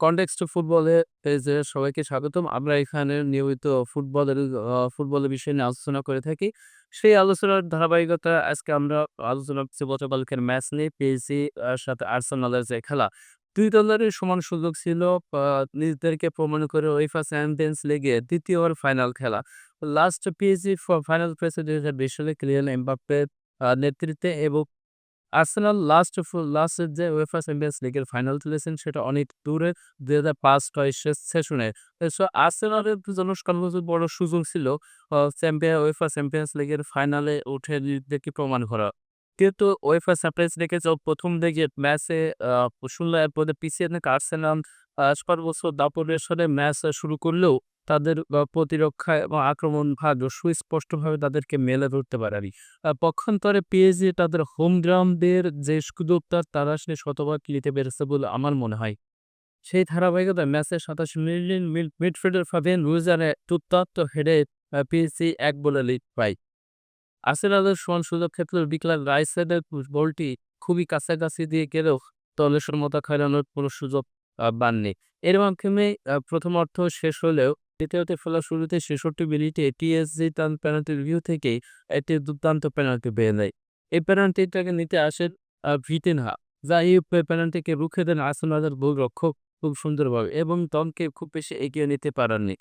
Context ফুটবলে পেজে সবাইকে স্বাগতম। আমরা এখানে নিয়মিত ফুটবলের বিষয় নিয়ে আলোচনা করে থাকি। সেই আলোচনার ধারাবাহিকতা আজকে আমরা আলোচনা করছি গতকালকের ম্যাচ নিয়ে পিএসজি সাথে আর্সেনালের যে খেলা। ২ দলেরই সমান সুযোগ ছিল আ নিজেদেরকে প্রমাণ করে উয়েফা চ্যাম্পিয়নস লিগে ২য় বার ফাইনাল খেলা। লাস্ট পিএসজি ফাইনাল পেয়েছে ২০২০ সালে কিলিয়ান এমবাপ্পের নেতৃত্বে এবং আর্সেনাল লাস্টের যে UEFA চ্যাম্পিয়নস লিগের ফাইনাল খেলেছেন সেটা অনেক দূরে ২০০৫-৬ সেশনে। আর্সেনালের জন্য সর্বোচ্চ বড় সুযোগ ছিল UEFA চ্যাম্পিয়ন্স লিগের ফাইনালে উঠে নিজেদেরকে প্রমাণ করা। কিন্তু UEFA চ্যাম্পিয়ন্স লিগে ১ম দিকে ম্যাচে ০-১ পদে পিছিয়ে থাকা আর্সেনাল সর্বোচ্চ দাপটের সাথে ম্যাচ শুরু করলেও তাদের প্রতিরক্ষা এবং আক্রমণ ভাগ সুস্পষ্টভাবে তাদেরকে মেলে ধরতে পারেনি। পক্ষান্তরে পিএসজি তাদের হোম গ্রাউন্ডের যে সুযোগটা তারা আসলে শতভাগ নিতে পেরেছে বলে আমার মনে হয়। সেই ধারাবাহিকতায় ম্যাচের ২৭ মিডফিল্ডার ফাবিয়ান রুইজানের দুর্দান্ত হেডে পিএসজি ১ গোলে লিড পায়। আর্সেনালের সমান সুযোগ ক্ষেত্রে ডিক্লান রাইসের বলটি খুবই কাছাকাছি দিয়ে গেলেও দলের সমতা ফেরানোর কোনো সুযোগ পাননি। এর মাধ্যমে প্রথমার্ধ শেষ হলেও দ্বিতীয়ার্ধের খেলা শুরুতে ৬৬ মিনিটে পিএসজি তার পেনাল্টি রিভিউ থেকেই একটি দুর্দান্ত পেনাল্টি পেয়ে নেয়। এই পেনাল্টিটাকে নিতে আসেন ভিতিনহা, যা এই পেনাল্টিকে রুখে দেন আর্সেনালের গোলরক্ষক খুব সুন্দরভাবে এবং দলকে খুব বেশি এগিয়ে নিতে পারেননি।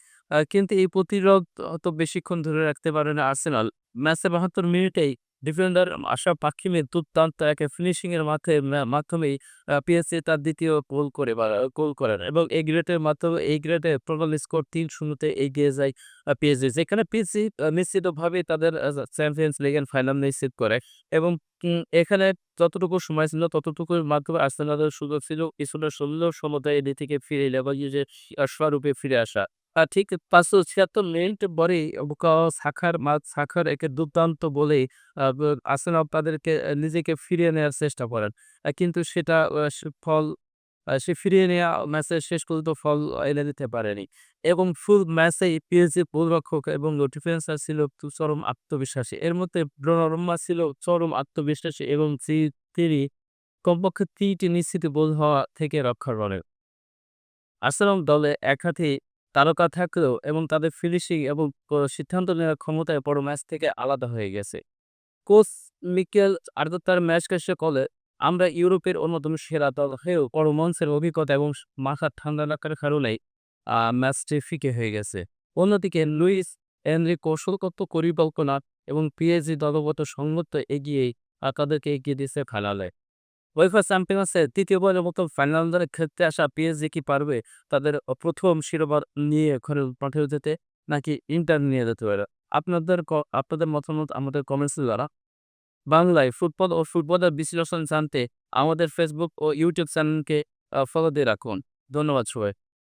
কিন্তু এই প্রতিরোধ অত বেশিক্ষণ ধরে রাখতে পারে না আর্সেনাল। ম্যাচের ৭২ মিনিটেই ডিফেন্ডার আশরাফ হাকিমের দুর্দান্ত এক ফিনিশিং এর মাধ্যমেই পিএসজি তার ২য় গোল করেন এবং এই গ্রেডে টোটাল স্কোর ৩-০ তে এগিয়ে যায় পিএসজি। যেখানে পিএসজি নিশ্চিতভাবেই তাদের চ্যাম্পিয়নস লিগের ফাইনাল নিশ্চিত করে এবং এখানে যতটুকু সময় ছিল ততটুকুর মাধ্যমে আর্সেনালের সুযোগ ছিল কিছুটা সমতা এদিক থেকে ফিরে এলে এবং এই যে স্বরূপে ফিরে আসা। ঠিক ৫৭৬ মিনিট পরেই সাখার একে দুর্দান্ত বলেই আ ব আর্সেনাল তাদেরকে নিজেকে ফিরিয়ে নেয়ার চেষ্টা করেন। কিন্তু সেটা আ সে ফল আ সে ফিরিয়ে নেয়া ম্যাচের শেষ পর্যন্ত ফল এনে দিতে পারেনি। এবং ফুল ম্যাচেই পিএসজির গোলরক্ষক এবং ডিফেন্সার ছিল চরম আত্মবিশ্বাসী। এর মধ্যে ডোনারুম্মা ছিল চরম আত্মবিশ্বাসী এবং তিনি কমপক্ষে ৩টি নিশ্চিত গোল হওয়া থেকে রক্ষা করেন। আর্সেনাল দলে একাধিক তারকা থাকলেও এবং তাদের ফিনিশিং এবং সিদ্ধান্ত নেওয়ার ক্ষমতায় বড় ম্যাচ থেকে আলাদা হয়ে গেছে। কোচ মিকেল আর্তেতার ম্যাচ শেষে বলে, "আমরা ইউরোপের অন্যতম সেরা দল হয়েও বড় মঞ্চের অভিজ্ঞতা এবং মাথা ঠান্ডা রাখার কারণেই ম্যাচটি ফিকে হয়ে গেছে।" অন্যদিকে লুইস এনরিক কৌশলগত পরিকল্পনা এবং পিএসজি দলগত সংগত এগিয়েই তাদেরকে এগিয়ে দিয়েছে ফাইনালে। উয়েফা চ্যাম্পিয়নসের ৩য় বারের মতো ফাইনালে খেলতে আসা পিএসজি কি পারবে তাদের ১ম শিরোপা নিয়ে ঘরে মাঠে যেতে? নাকি ইন্টার নিয়ে যেতে পারে? আপনাদের মতামত আমাদের কমেন্টসে জানান। বাংলায় ফুটবল ও ফুটবলের বিশ্লেষণ জানতে আমাদের ফেসবুক ও ইউটিউব চ্যানেলকে ফলো দিয়ে রাখুন। ধন্যবাদ সবাই।